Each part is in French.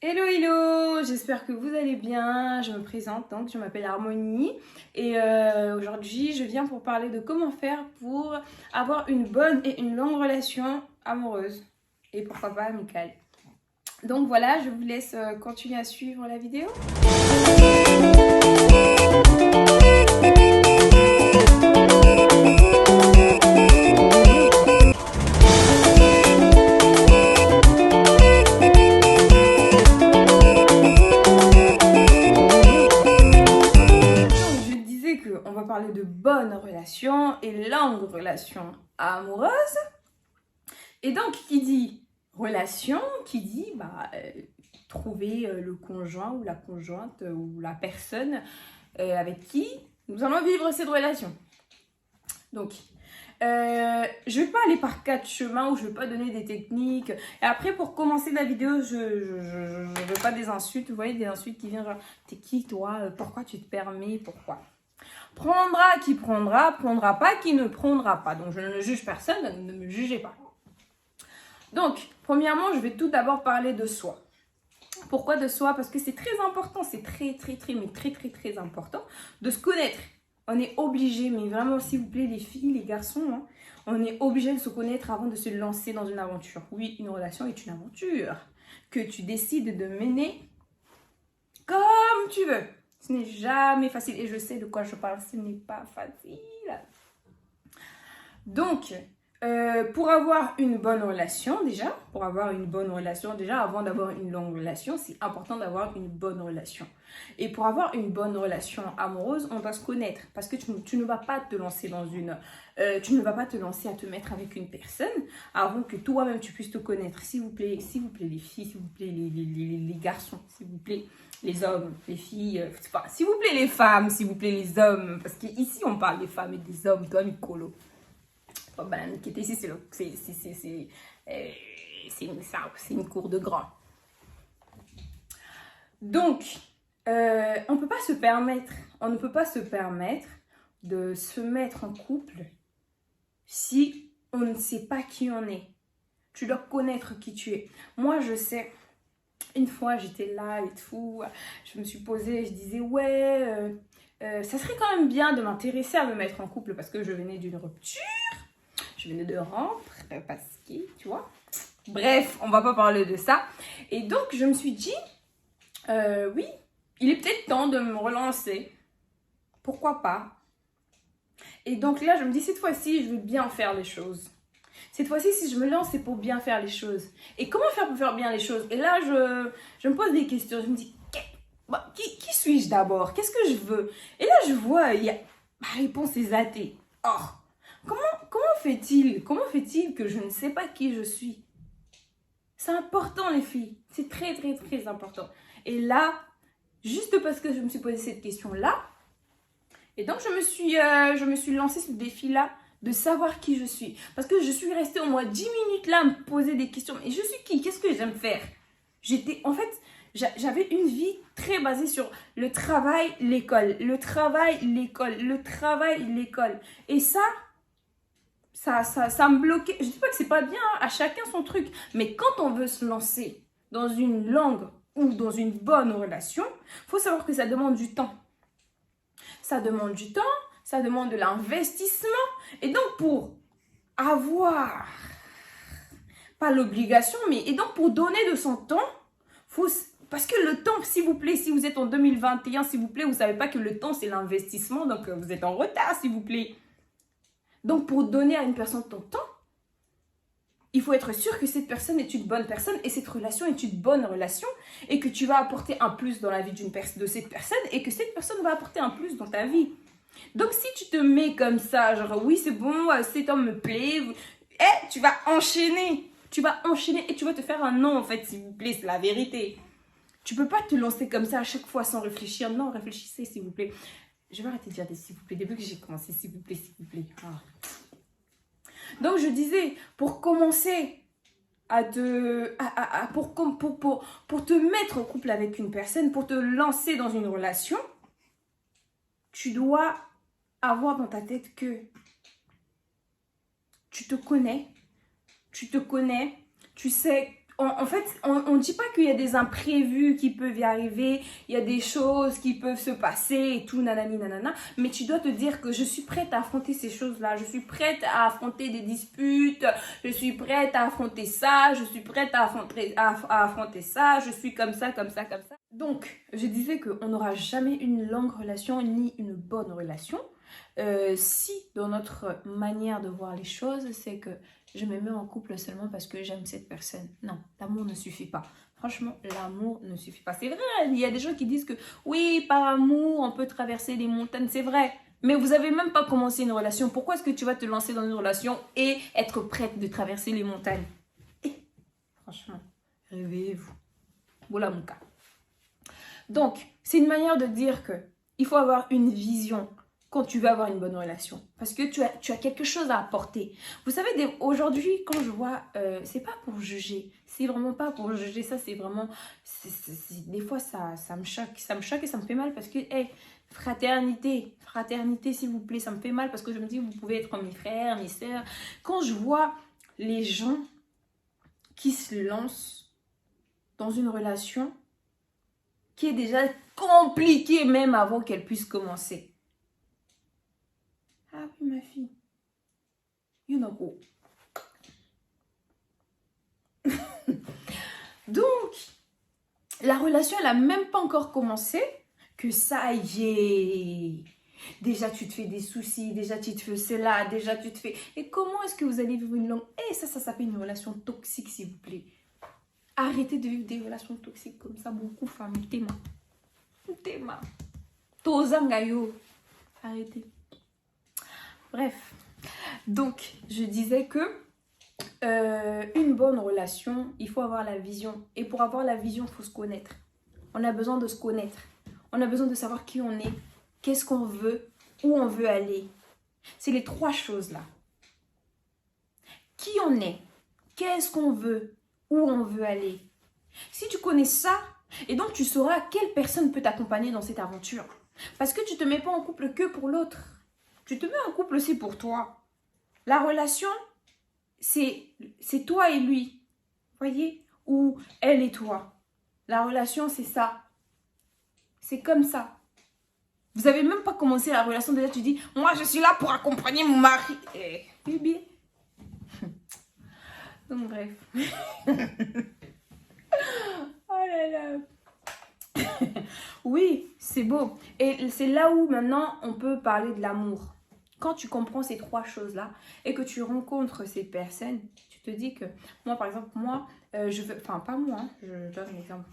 Hello hello, j'espère que vous allez bien. Je me présente donc, je m'appelle Harmonie et aujourd'hui je viens pour parler de comment faire pour avoir une bonne et une longue relation amoureuse et pourquoi pas amicale. Donc voilà, je vous laisse continuer à suivre la vidéo. Je disais qu'on va parler de bonnes relations et longues relations amoureuses. Et donc, qui dit relation, qui dit trouver le conjoint ou la conjointe ou la personne avec qui nous allons vivre cette relation. Donc, je ne vais pas aller par 4 chemins où je ne vais pas donner des techniques. Et après, pour commencer la vidéo, je ne veux pas des insultes. Vous voyez, des insultes qui viennent genre, t'es qui toi? Pourquoi tu te permets? Pourquoi? Prendra qui prendra, prendra pas qui ne prendra pas. Donc, je ne juge personne, ne me jugez pas. Donc, premièrement, je vais tout d'abord parler de soi. Pourquoi de soi? Parce que c'est très important, c'est très important de se connaître. On est obligé, mais vraiment, s'il vous plaît, les filles, les garçons, hein, on est obligé de se connaître avant de se lancer dans une aventure. Oui, une relation est une aventure que tu décides de mener comme tu veux. Ce n'est jamais facile et je sais de quoi je parle, ce n'est pas facile. Donc, pour avoir une bonne relation, déjà, avant d'avoir une longue relation, c'est important d'avoir une bonne relation. Et pour avoir une bonne relation amoureuse, on doit se connaître. Parce que tu ne vas pas te lancer tu ne vas pas te lancer à te mettre avec une personne avant que toi-même tu puisses te connaître. S'il vous plaît, les filles, s'il vous plaît, les garçons, s'il vous plaît, les hommes, les filles, s'il vous plaît, les femmes, s'il vous plaît, les hommes. Parce qu'ici, on parle des femmes et des hommes, toi, Nicolo. Qui était ici, c'est une cour de grand. Donc, on ne peut pas se permettre de se mettre en couple si on ne sait pas qui on est. Tu dois connaître qui tu es. Moi, je sais, une fois, j'étais là et tout, je me suis posée, je disais, ouais, ça serait quand même bien de m'intéresser à me mettre en couple parce que je venais d'une rupture. Je venais de rentrer parce que, tu vois. Bref, on va pas parler de ça. Et donc, je me suis dit, oui, il est peut-être temps de me relancer. Pourquoi pas? Et donc là, je me dis, cette fois-ci, je veux bien faire les choses. Cette fois-ci, si je me lance, c'est pour bien faire les choses. Et comment faire pour faire bien les choses? Et là, je me pose des questions. Je me dis, qui suis-je d'abord? Qu'est-ce que je veux? Et là, je vois, ma réponse est athée. Or, comment fait-il que je ne sais pas qui je suis? C'est important, les filles. C'est très important. Et là, juste parce que je me suis posé cette question-là, et donc je me suis lancée ce défi-là de savoir qui je suis. Parce que je suis restée au moins 10 minutes là à me poser des questions. Et je suis qui? Qu'est-ce que j'aime faire? J'avais une vie très basée sur le travail, l'école. Le travail, l'école. Le travail, l'école. Et ça me bloquait. Je dis pas que c'est pas bien, hein, à chacun son truc. Mais quand on veut se lancer dans une longue ou dans une bonne relation, faut savoir que ça demande du temps. Ça demande du temps, ça demande de l'investissement. Et donc pour avoir, pas l'obligation, et donc pour donner de son temps, parce que le temps, s'il vous plaît, si vous êtes en 2021, s'il vous plaît, vous savez pas que le temps c'est l'investissement, donc vous êtes en retard, s'il vous plaît. Donc, pour donner à une personne ton temps, il faut être sûr que cette personne est une bonne personne et cette relation est une bonne relation et que tu vas apporter un plus dans la vie de cette personne et que cette personne va apporter un plus dans ta vie. Donc, si tu te mets comme ça, genre, oui, c'est bon, cet homme me plaît, tu vas enchaîner. Tu vas enchaîner et tu vas te faire un non, en fait, s'il vous plaît, c'est la vérité. Tu peux pas te lancer comme ça à chaque fois sans réfléchir. Non, réfléchissez, s'il vous plaît. Je vais arrêter de dire des s'il vous plaît. Depuis que j'ai commencé, s'il vous plaît, s'il vous plaît. Ah. Donc, je disais, pour commencer pour te mettre en couple avec une personne, pour te lancer dans une relation, tu dois avoir dans ta tête que tu te connais, tu sais en fait, on ne dit pas qu'il y a des imprévus qui peuvent y arriver, il y a des choses qui peuvent se passer et tout, nanani, nanana. Mais tu dois te dire que je suis prête à affronter ces choses-là. Je suis prête à affronter des disputes. Je suis prête à affronter ça. Je suis prête à affronter ça. Je suis comme ça, comme ça, comme ça. Donc, je disais qu'on n'aura jamais une longue relation ni une bonne relation. Si dans notre manière de voir les choses, c'est que je me mets en couple seulement parce que j'aime cette personne. Non, l'amour ne suffit pas. Franchement, l'amour ne suffit pas. C'est vrai, il y a des gens qui disent que oui, par amour, on peut traverser les montagnes. C'est vrai, mais vous n'avez même pas commencé une relation. Pourquoi est-ce que tu vas te lancer dans une relation et être prête de traverser les montagnes? Franchement, réveillez-vous. Voilà mon cas. Donc, c'est une manière de dire que il faut avoir une vision quand tu veux avoir une bonne relation. Parce que tu as quelque chose à apporter. Vous savez, aujourd'hui, quand je vois, c'est pas pour juger. C'est vraiment pas pour juger. Ça, c'est vraiment... des fois, ça me choque. Ça me choque et ça me fait mal parce que, hey, fraternité, s'il vous plaît, ça me fait mal parce que je me dis, vous pouvez être mes frères, mes sœurs. Quand je vois les gens qui se lancent dans une relation qui est déjà compliquée même avant qu'elle puisse commencer. Ah oui, ma fille. You know go. Donc, la relation, elle n'a même pas encore commencé que ça y est. Déjà, tu te fais des soucis. Déjà, tu te fais cela. Déjà, tu te fais... Et comment est-ce que vous allez vivre une longue... Et ça s'appelle une relation toxique, s'il vous plaît. Arrêtez de vivre des relations toxiques comme ça. Beaucoup, femme. Tema. Tozangayo. Arrêtez. Bref, donc je disais que une bonne relation, il faut avoir la vision. Et pour avoir la vision, il faut se connaître. On a besoin de se connaître. On a besoin de savoir qui on est, qu'est-ce qu'on veut, où on veut aller. C'est les trois choses là. Qui on est, qu'est-ce qu'on veut, où on veut aller. Si tu connais ça, et donc tu sauras quelle personne peut t'accompagner dans cette aventure. Parce que tu ne te mets pas en couple que pour l'autre. Tu te mets en couple aussi pour toi. La relation, c'est toi et lui. Voyez? Ou elle et toi. La relation, c'est ça. C'est comme ça. Vous n'avez même pas commencé la relation. Déjà, tu dis, moi, je suis là pour accompagner mon mari. Eh, bébé. Donc, bref. Oh là là. Oui, c'est beau. Et c'est là où maintenant on peut parler de l'amour. Quand tu comprends ces trois choses-là et que tu rencontres ces personnes, tu te dis que moi, par exemple, je veux... Enfin, pas moi, hein, je donne un exemple.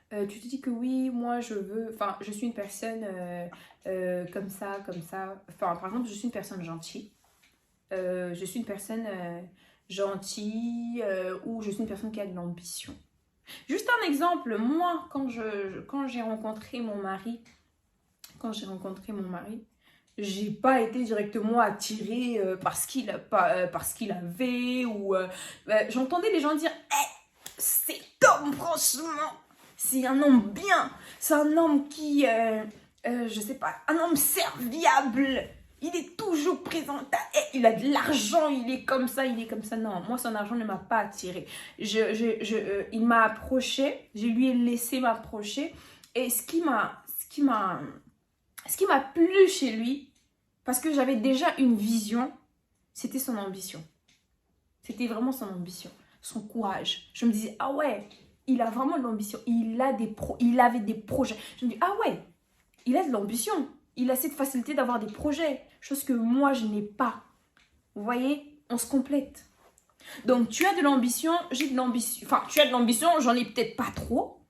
Tu te dis que oui, moi, je veux... Enfin, je suis une personne comme ça, comme ça. Enfin, par exemple, je suis une personne gentille. Je suis une personne gentille ou je suis une personne qui a de l'ambition. Juste un exemple, moi, quand j'ai rencontré mon mari, j'ai pas été directement attirée parce qu'il avait ou j'entendais les gens dire cet homme, franchement, c'est un homme bien, c'est un homme qui je sais pas, un homme serviable, il est toujours présent, il a de l'argent, il est comme ça. Non, moi son argent ne m'a pas attirée. Il m'a approché, je lui ai laissé m'approcher et ce qui m'a plu chez lui, parce que j'avais déjà une vision, c'était son ambition. C'était vraiment son ambition, son courage. Je me disais, ah ouais, il a vraiment de l'ambition. Il avait des projets. Je me dis, ah ouais, il a de l'ambition. Il a cette facilité d'avoir des projets, chose que moi, je n'ai pas. Vous voyez, on se complète. Donc, tu as de l'ambition, j'ai de l'ambition. Enfin, tu as de l'ambition, j'en ai peut-être pas trop.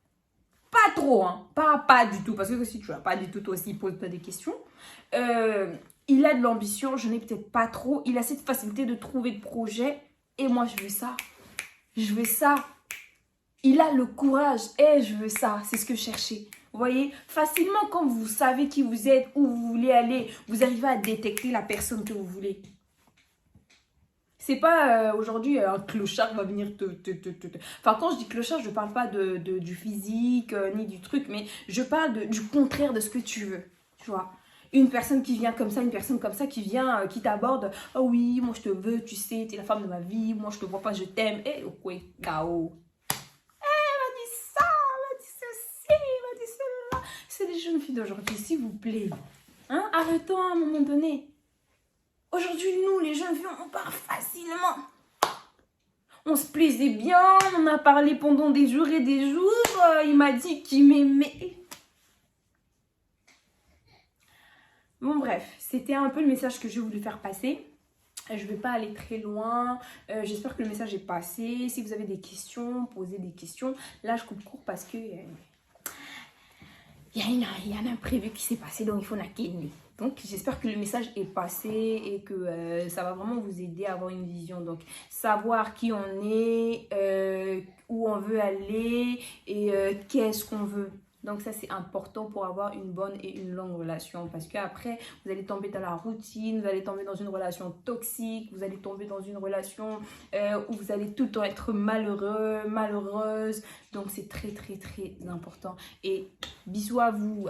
Pas trop, hein. Pas du tout. Parce que si tu n'as pas du tout, toi aussi, pose-toi des questions. Il a de l'ambition, je n'ai peut-être pas trop. Il a cette facilité de trouver de projets. Et moi, je veux ça. Je veux ça. Il a le courage. Et je veux ça. C'est ce que je cherchais. Vous voyez, facilement, quand vous savez qui vous êtes, où vous voulez aller, vous arrivez à détecter la personne que vous voulez. C'est pas aujourd'hui un clochard va venir Enfin, quand je dis clochard, je parle pas du physique, ni du truc, mais je parle du contraire de ce que tu veux. Tu vois. Une personne qui vient comme ça, une personne comme ça qui vient, qui t'aborde. Oh oui, moi je te veux, tu sais, tu es la femme de ma vie. Moi je te vois pas, je t'aime. Eh, ok, Gao. Elle m'a dit ça, elle m'a dit ceci, elle m'a dit cela. C'est les jeunes filles d'aujourd'hui, s'il vous plaît. Hein? Arrêtons à un moment donné. Aujourd'hui, nous, les jeunes filles, on part facilement. On se plaisait bien, on a parlé pendant des jours et des jours. Il m'a dit qu'il m'aimait. Bon, bref, c'était un peu le message que je voulais faire passer. Je ne vais pas aller très loin. J'espère que le message est passé. Si vous avez des questions, posez des questions. Là, je coupe court parce que il y a un imprévu qui s'est passé, donc il faut naquer. Donc, j'espère que le message est passé et que ça va vraiment vous aider à avoir une vision. Donc, savoir qui on est, où on veut aller et qu'est-ce qu'on veut. Donc, ça, c'est important pour avoir une bonne et une longue relation. Parce qu'après, vous allez tomber dans la routine, vous allez tomber dans une relation toxique, vous allez tomber dans une relation où vous allez tout le temps être malheureux, malheureuse. Donc, c'est très, très, très important. Et bisous à vous.